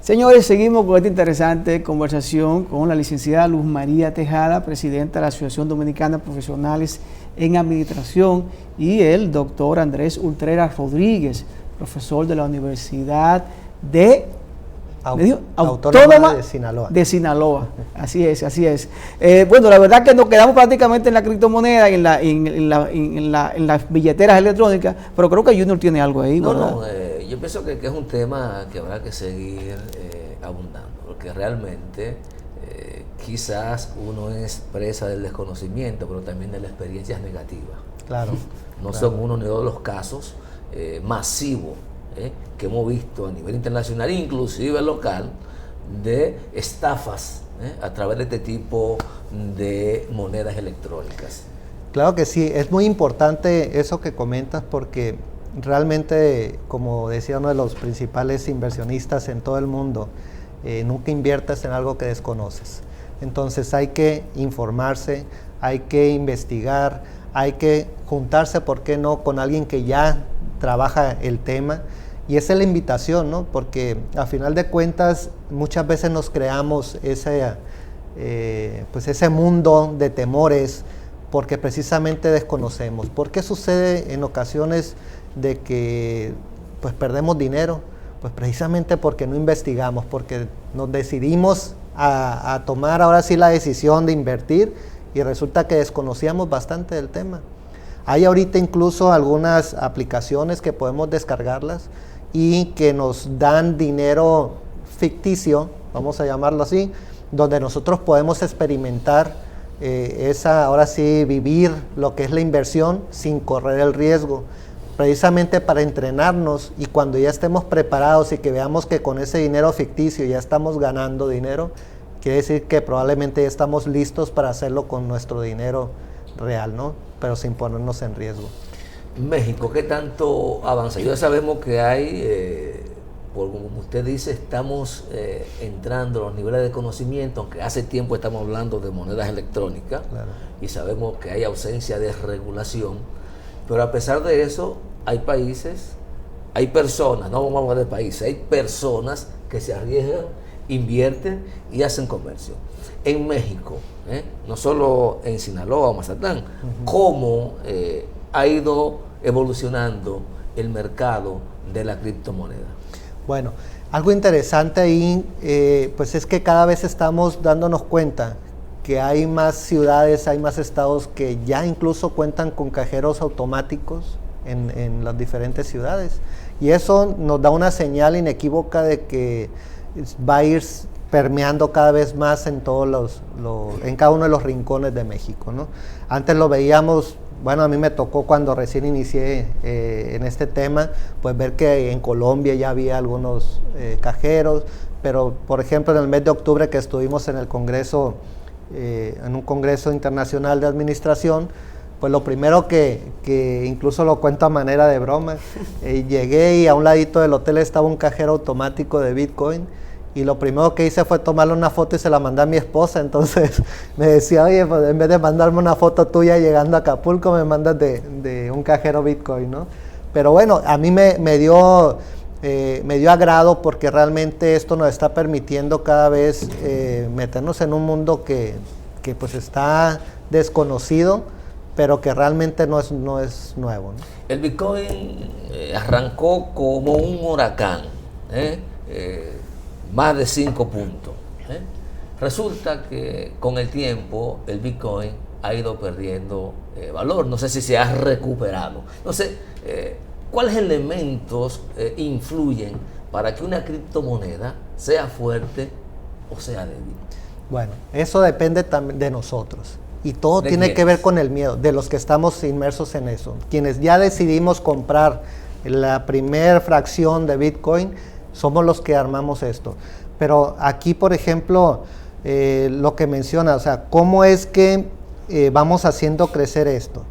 Señores, seguimos con esta interesante conversación con la licenciada Luz María Tejada, presidenta de la Asociación Dominicana de Profesionales en Administración, y el doctor Andrés Ultreras Rodríguez, profesor de la Universidad Autónoma de Sinaloa. Así es, así es. Bueno, la verdad que nos quedamos prácticamente en la criptomoneda, en las billeteras electrónicas, pero creo que Junior tiene algo ahí, ¿verdad? Yo pienso que es un tema que habrá que seguir abundando, porque realmente quizás uno es presa del desconocimiento, pero también de las experiencias negativas. Claro. No son uno ni dos de los casos masivos que hemos visto a nivel internacional, inclusive local, de estafas a través de este tipo de monedas electrónicas. Claro que sí, es muy importante eso que comentas, porque realmente, como decía uno de los principales inversionistas en todo el mundo, nunca inviertas en algo que desconoces. Entonces hay que informarse, hay que investigar, hay que juntarse, ¿por qué no?, con alguien que ya trabaja el tema. Y esa es la invitación, ¿no? Porque a final de cuentas muchas veces nos creamos ese mundo de temores porque precisamente desconocemos. ¿Por qué sucede en ocasiones de que pues perdemos dinero? Pues precisamente porque no investigamos, porque nos decidimos a tomar ahora sí la decisión de invertir y resulta que desconocíamos bastante del tema. Hay ahorita incluso algunas aplicaciones que podemos descargarlas y que nos dan dinero ficticio, vamos a llamarlo así, donde nosotros podemos experimentar ahora sí, vivir lo que es la inversión sin correr el riesgo, precisamente para entrenarnos, y cuando ya estemos preparados y que veamos que con ese dinero ficticio ya estamos ganando dinero, quiere decir que probablemente ya estamos listos para hacerlo con nuestro dinero real, ¿no? Pero sin ponernos en riesgo. México, ¿qué tanto avanza? Ya sabemos que hay, como usted dice, estamos entrando a los niveles de conocimiento, aunque hace tiempo estamos hablando de monedas electrónicas, claro, y sabemos que hay ausencia de regulación, pero a pesar de eso, hay países, hay personas, no vamos a hablar de países, hay personas que se arriesgan, invierten y hacen comercio. En México, no solo en Sinaloa o Mazatlán, ¿cómo ha ido evolucionando el mercado de la criptomoneda? Bueno, algo interesante ahí, pues es que cada vez estamos dándonos cuenta que hay más ciudades, hay más estados que ya incluso cuentan con cajeros automáticos en las diferentes ciudades, y eso nos da una señal inequívoca de que va a ir permeando cada vez más en en cada uno de los rincones de México, ¿no? Antes lo veíamos. Bueno, a mí me tocó cuando recién inicié en este tema, pues ver que en Colombia ya había algunos cajeros, pero por ejemplo en el mes de octubre que estuvimos en el Congreso, en un Congreso Internacional de Administración, pues lo primero que incluso lo cuento a manera de broma, llegué y a un ladito del hotel estaba un cajero automático de Bitcoin. Y lo primero que hice fue tomarle una foto y se la mandé a mi esposa. Entonces me decía, oye, pues en vez de mandarme una foto tuya llegando a Acapulco, me mandas de un cajero Bitcoin, ¿no? Pero bueno, a mí me dio agrado, porque realmente esto nos está permitiendo cada vez meternos en un mundo que pues está desconocido, pero que realmente no es nuevo, ¿no? El Bitcoin arrancó como un huracán, más de 5 puntos. Resulta que con el tiempo el Bitcoin ha ido perdiendo valor. No sé si se ha recuperado. No sé, ¿cuáles elementos influyen para que una criptomoneda sea fuerte o sea débil? Bueno, eso depende también de nosotros. Y todo tiene que ver con el miedo, de los que estamos inmersos en eso. Quienes ya decidimos comprar la primer fracción de Bitcoin, somos los que armamos esto. Pero aquí, por ejemplo, lo que menciona, o sea, ¿cómo es que vamos haciendo crecer esto?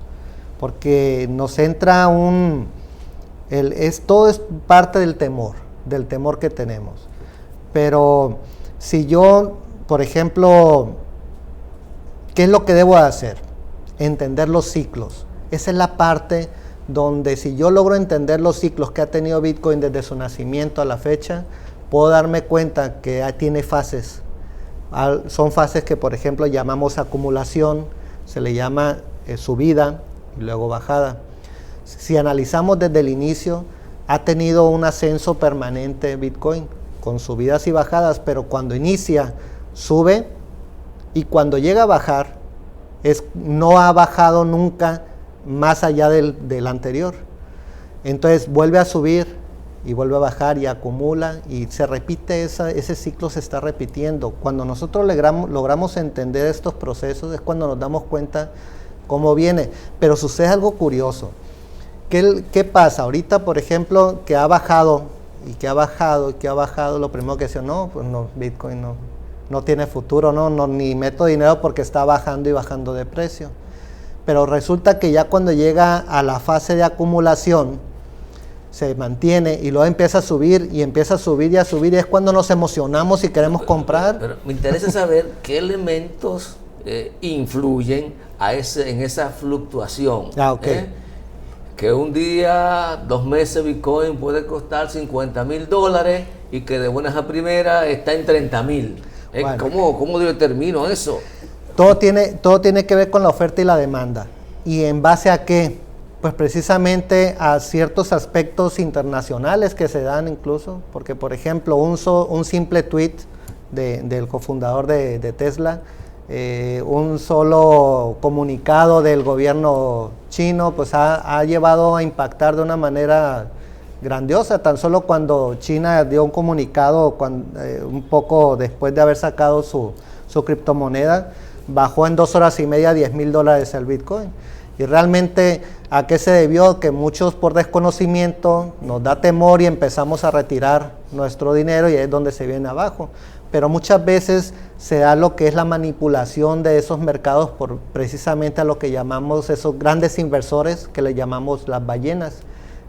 Porque nos entra todo es parte del temor que tenemos. Pero si yo, por ejemplo, ¿qué es lo que debo hacer? Entender los ciclos. Esa es la parte donde, si yo logro entender los ciclos que ha tenido Bitcoin desde su nacimiento a la fecha, puedo darme cuenta que tiene fases. Son fases que, por ejemplo, llamamos acumulación, se le llama subida y luego bajada. Si analizamos desde el inicio, ha tenido un ascenso permanente Bitcoin, con subidas y bajadas, pero cuando inicia, sube, y cuando llega a bajar, no ha bajado nunca más allá del anterior. Entonces vuelve a subir y vuelve a bajar y acumula y se repite, ese ciclo se está repitiendo. Cuando nosotros logramos entender estos procesos es cuando nos damos cuenta cómo viene. Pero sucede algo curioso. ¿Qué pasa? Ahorita, por ejemplo, que ha bajado y que ha bajado y que ha bajado, lo primero que decía, no, pues no, Bitcoin no tiene futuro, no, ni meto dinero porque está bajando y bajando de precio. Pero resulta que ya cuando llega a la fase de acumulación, se mantiene y luego empieza a subir y empieza a subir y a subir, y es cuando nos emocionamos y queremos comprar. Pero me interesa saber qué elementos influyen en esa fluctuación. Okay. Que un día, 2 meses, Bitcoin puede costar $50,000 y que de buenas a primeras está en 30,000. Bueno. ¿Cómo determino eso? Todo tiene que ver con la oferta y la demanda. ¿Y en base a qué? Pues precisamente a ciertos aspectos internacionales que se dan incluso, porque por ejemplo un simple tweet del cofundador de Tesla, un solo comunicado del gobierno chino, pues ha llevado a impactar de una manera grandiosa. Tan solo cuando China dio un comunicado, un poco después de haber sacado su criptomoneda, bajó en 2 horas y media $10,000 el Bitcoin. Y realmente, ¿a qué se debió? Que muchos por desconocimiento nos da temor y empezamos a retirar nuestro dinero, y ahí es donde se viene abajo. Pero muchas veces se da lo que es la manipulación de esos mercados por precisamente a lo que llamamos esos grandes inversores, que le llamamos las ballenas.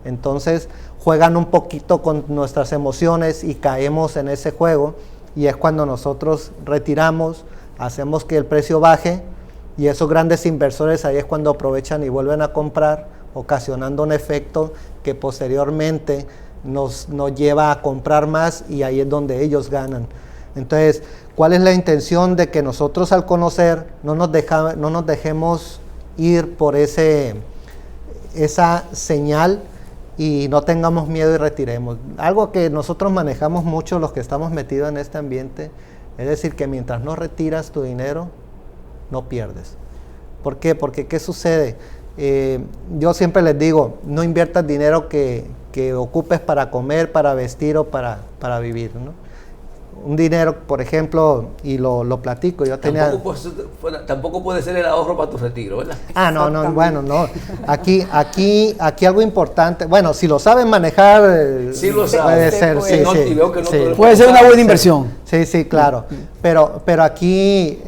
Entonces juegan un poquito con nuestras emociones y caemos en ese juego, y es cuando nosotros retiramos, hacemos que el precio baje, y esos grandes inversores ahí es cuando aprovechan y vuelven a comprar, ocasionando un efecto que posteriormente nos lleva a comprar más, y ahí es donde ellos ganan. Entonces, ¿cuál es la intención? De que nosotros, al conocer, no nos dejemos ir por esa señal y no tengamos miedo y retiremos. Algo que nosotros manejamos mucho los que estamos metidos en este ambiente, es decir, que mientras no retiras tu dinero, no pierdes. ¿Por qué? Porque ¿qué sucede? Yo siempre les digo, no inviertas dinero que ocupes para comer, para vestir o para vivir, ¿no? Un dinero, por ejemplo, y lo platico, yo tenía... Tampoco puede ser el ahorro para tu retiro, ¿verdad? No, bueno, no. Aquí algo importante, bueno, si lo saben manejar, sí lo puede ser, sí. Puede ser una buena inversión. Sí, claro. Pero aquí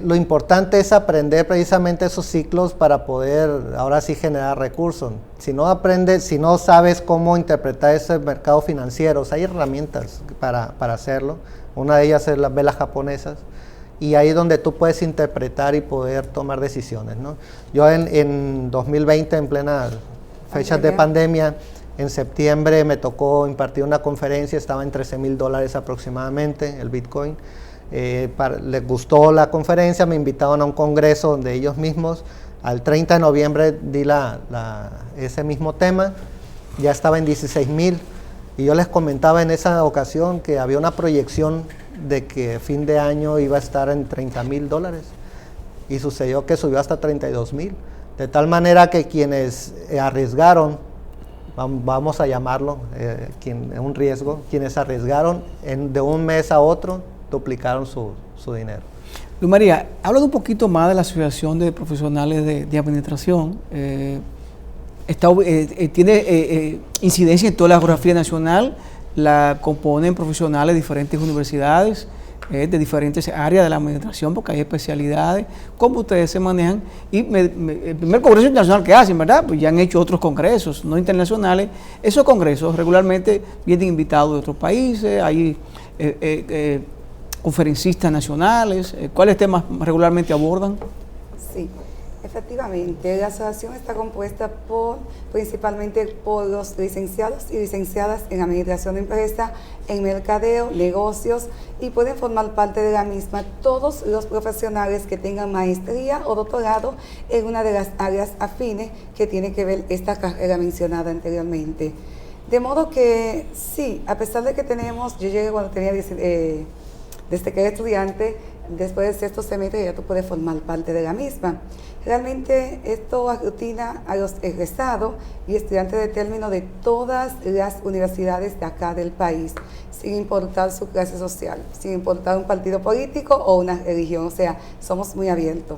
lo importante es aprender precisamente esos ciclos para poder ahora sí generar recursos. Si no aprendes, si no sabes cómo interpretar ese mercado financiero, hay herramientas para hacerlo. Una de ellas es las velas japonesas, y ahí es donde tú puedes interpretar y poder tomar decisiones, ¿no? Yo en 2020, en plenas fechas de pandemia, en septiembre me tocó impartir una conferencia, estaba en $13,000 aproximadamente el Bitcoin. Les gustó la conferencia, me invitaron a un congreso donde ellos mismos, al 30 de noviembre di ese mismo tema, ya estaba en 16,000, y yo les comentaba en esa ocasión que había una proyección de que fin de año iba a estar en $30,000, y sucedió que subió hasta 32,000, de tal manera que quienes arriesgaron, vamos a llamarlo un riesgo, quienes arriesgaron de un mes a otro duplicaron su dinero. Luz María, habla un poquito más de la Asociación de Profesionales de Administración. Tiene incidencia en toda la geografía nacional, la componen profesionales de diferentes universidades, de diferentes áreas de la administración, porque hay especialidades. ¿Cómo ustedes se manejan? Y el primer congreso internacional que hacen, ¿verdad? Pues ya han hecho otros congresos no internacionales. Esos congresos regularmente vienen invitados de otros países, hay conferencistas nacionales. ¿Cuáles temas regularmente abordan? Sí. Efectivamente, la asociación está compuesta principalmente por los licenciados y licenciadas en administración de empresa, en mercadeo, negocios, y pueden formar parte de la misma todos los profesionales que tengan maestría o doctorado en una de las áreas afines que tiene que ver esta carrera mencionada anteriormente. De modo que sí, a pesar de que yo llegué cuando tenía desde que era estudiante, después del sexto semestre ya tú puedes formar parte de la misma. Realmente esto aglutina a los egresados y estudiantes de término de todas las universidades de acá del país, sin importar su clase social, sin importar un partido político o una religión, o sea, somos muy abiertos.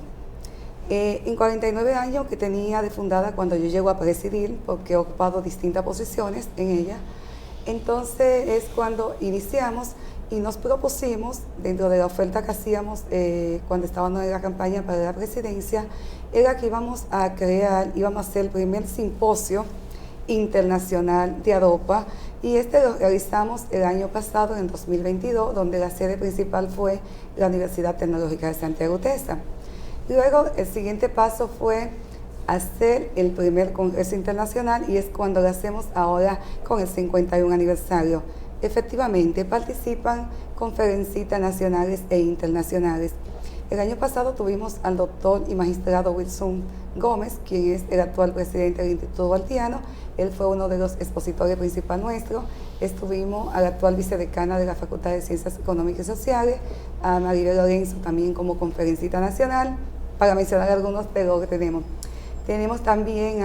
En 49 años que tenía de fundada cuando yo llego a presidir, porque he ocupado distintas posiciones en ella, entonces es cuando iniciamos y nos propusimos, dentro de la oferta que hacíamos cuando estábamos en la campaña para la presidencia, era que íbamos a hacer el primer simposio internacional de ADOPA, y lo realizamos el año pasado, en 2022, donde la sede principal fue la Universidad Tecnológica de Santiago UTESA. Luego, el siguiente paso fue hacer el primer congreso internacional, y es cuando lo hacemos ahora con el 51 aniversario. Efectivamente, participan conferencistas nacionales e internacionales. El año pasado tuvimos al doctor y magistrado Wilson Gómez, quien es el actual presidente del Instituto Duartiano. Él fue uno de los expositores principales nuestros. Estuvimos a la actual vicedecana de la Facultad de Ciencias Económicas y Sociales, a Maribel Lorenzo, también como conferencista nacional, para mencionar algunos de los que tenemos. Tenemos también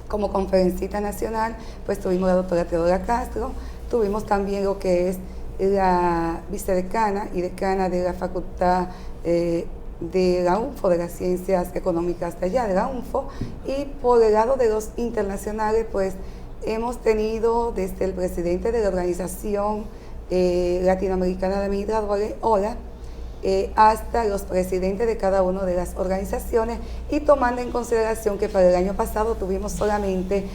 como conferencista nacional, pues tuvimos a la doctora Teodora Castro, tuvimos también lo que es la vicedecana y decana de la Facultad de la UNFO, de las Ciencias Económicas de allá, de la UNFO, y por el lado de los internacionales, pues hemos tenido desde el presidente de la Organización Latinoamericana de Administradores, OLA, hasta los presidentes de cada una de las organizaciones, y tomando en consideración que para el año pasado tuvimos solamente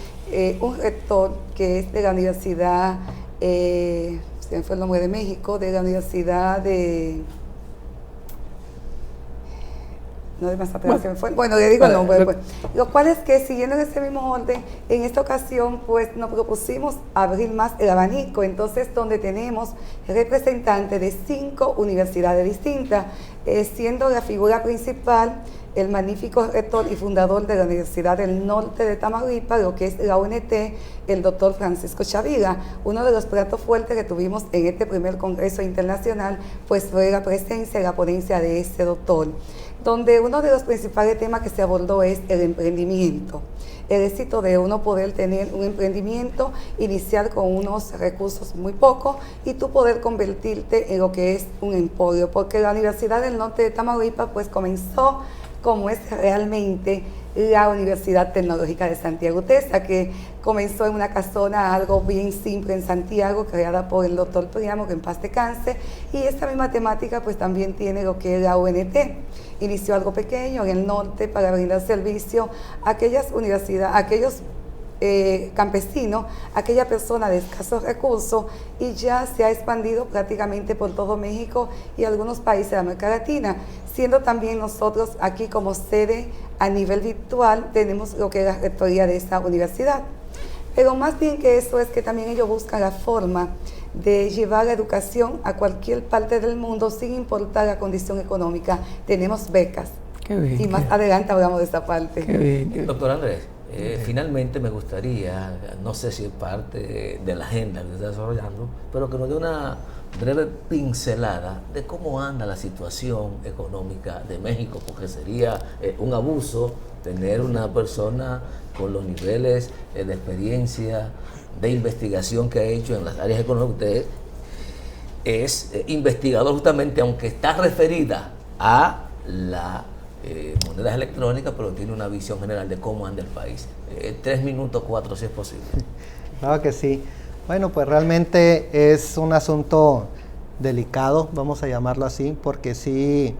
un rector que es de la Universidad, se me fue el nombre de México, de la Universidad de... No de Mazatlán, se me fue. Bueno, le digo el nombre. Pues. Lo cual es que, siguiendo en ese mismo orden, en esta ocasión, pues nos propusimos abrir más el abanico. Entonces, donde tenemos representantes de 5 universidades distintas, siendo la figura principal el magnífico rector y fundador de la Universidad del Norte de Tamaulipas, lo que es la UNT, el doctor Francisco Chavira. Uno de los platos fuertes que tuvimos en este primer congreso internacional, pues fue la presencia y la ponencia de este doctor, donde uno de los principales temas que se abordó es el emprendimiento. El éxito de uno poder tener un emprendimiento, iniciar con unos recursos muy pocos y tú poder convertirte en lo que es un emporio, porque la Universidad del Norte de Tamaulipas pues comenzó como es realmente la Universidad Tecnológica de Santiago UTESA, que comenzó en una casona, algo bien simple en Santiago, creada por el doctor Priamo, que en paz descanse, y esta misma temática pues también tiene lo que es la UNT. Inició algo pequeño en el norte para brindar servicio a aquellas universidades, a aquellos campesinos, aquella persona de escasos recursos, y ya se ha expandido prácticamente por todo México y algunos países de América Latina, siendo también nosotros aquí como sede a nivel virtual tenemos lo que es la rectoría de esta universidad. Pero más bien que eso es que también ellos buscan la forma de llevar la educación a cualquier parte del mundo sin importar la condición económica. Tenemos becas. Qué bien, y más adelante hablamos de esa parte. Qué bien. Doctor Andrés, finalmente me gustaría, no sé si es parte de la agenda que está desarrollando, pero que nos dé una breve pincelada de cómo anda la situación económica de México, porque sería un abuso tener una persona con los niveles de experiencia, de investigación que ha hecho en las áreas económicas. Usted es investigador justamente, aunque está referida a la monedas electrónicas, pero tiene una visión general de cómo anda el país. 3 minutos 4, si es posible. Claro que sí. Bueno, pues realmente es un asunto delicado, vamos a llamarlo así, porque sí,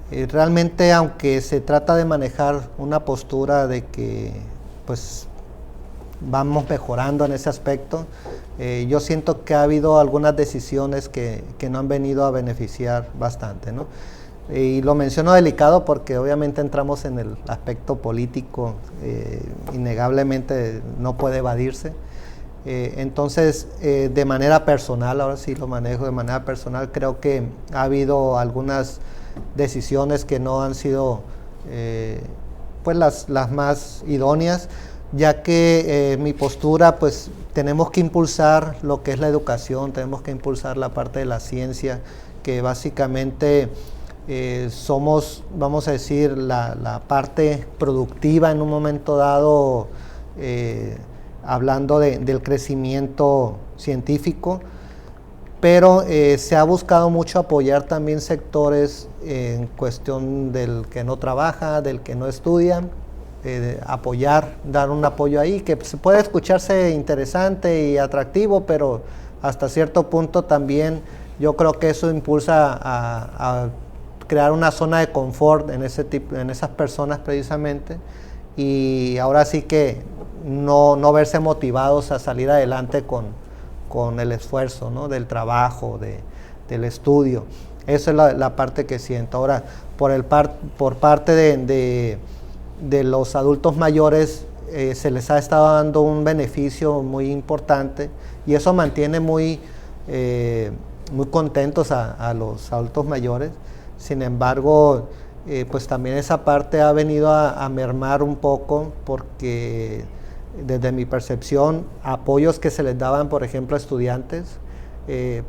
realmente aunque se trata de manejar una postura de que pues vamos mejorando en ese aspecto, yo siento que ha habido algunas decisiones que no han venido a beneficiar bastante, ¿no? Y lo menciono delicado porque obviamente entramos en el aspecto político, innegablemente no puede evadirse. Entonces, de manera personal, ahora sí lo manejo de manera personal, creo que ha habido algunas decisiones que no han sido pues las más idóneas, ya que mi postura, pues tenemos que impulsar lo que es la educación, tenemos que impulsar la parte de la ciencia, que básicamente somos, vamos a decir, la parte productiva en un momento dado, hablando del crecimiento científico, pero se ha buscado mucho apoyar también sectores en cuestión del que no trabaja, del que no estudia, apoyar, dar un apoyo ahí, que se puede escucharse interesante y atractivo, pero hasta cierto punto también yo creo que eso impulsa a crear una zona de confort en esas personas precisamente, y ahora sí que no verse motivados a salir adelante con el esfuerzo, ¿no?, del trabajo, del estudio. Esa es la parte que siento. Ahora, por parte de los adultos mayores, se les ha estado dando un beneficio muy importante, y eso mantiene muy contentos a los adultos mayores. Sin embargo, pues también esa parte ha venido a mermar un poco, porque desde mi percepción, apoyos que se les daban, por ejemplo, a estudiantes,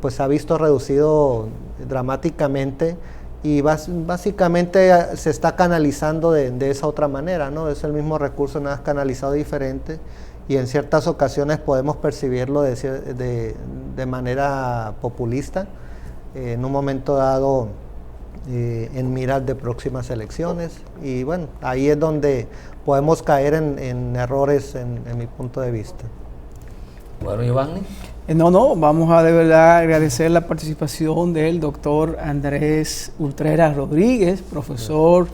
pues se ha visto reducido dramáticamente, y básicamente se está canalizando de esa otra manera, ¿no? Es el mismo recurso, nada más canalizado diferente, y en ciertas ocasiones podemos percibirlo de manera populista, en un momento dado, en miras de próximas elecciones, y bueno, ahí es donde podemos caer en errores en mi punto de vista. Bueno, Giovanni. Vamos a de verdad agradecer la participación del doctor Andrés Ultrera Rodríguez, profesor,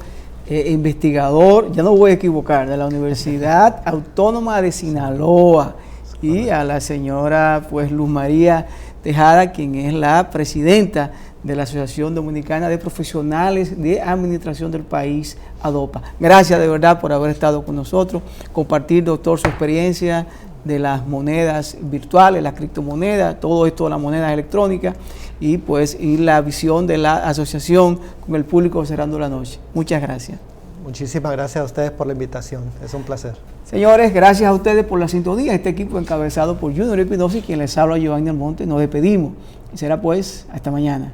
investigador, ya no voy a equivocar, de la Universidad Autónoma de Sinaloa, y a la señora pues Luz María Tejada, quien es la presidenta de la Asociación Dominicana de Profesionales de Administración del país, ADOPA. Gracias de verdad por haber estado con nosotros, compartir, doctor, su experiencia de las monedas virtuales, las criptomonedas, todo esto de las monedas electrónicas, y pues la visión de la asociación con el público cerrando la noche. Muchas gracias. Muchísimas gracias a ustedes por la invitación, es un placer. Señores, gracias a ustedes por la sintonía. Este equipo encabezado por Junior Espinosa y quien les habla, Giovanni Almonte, nos despedimos. Y será pues hasta mañana.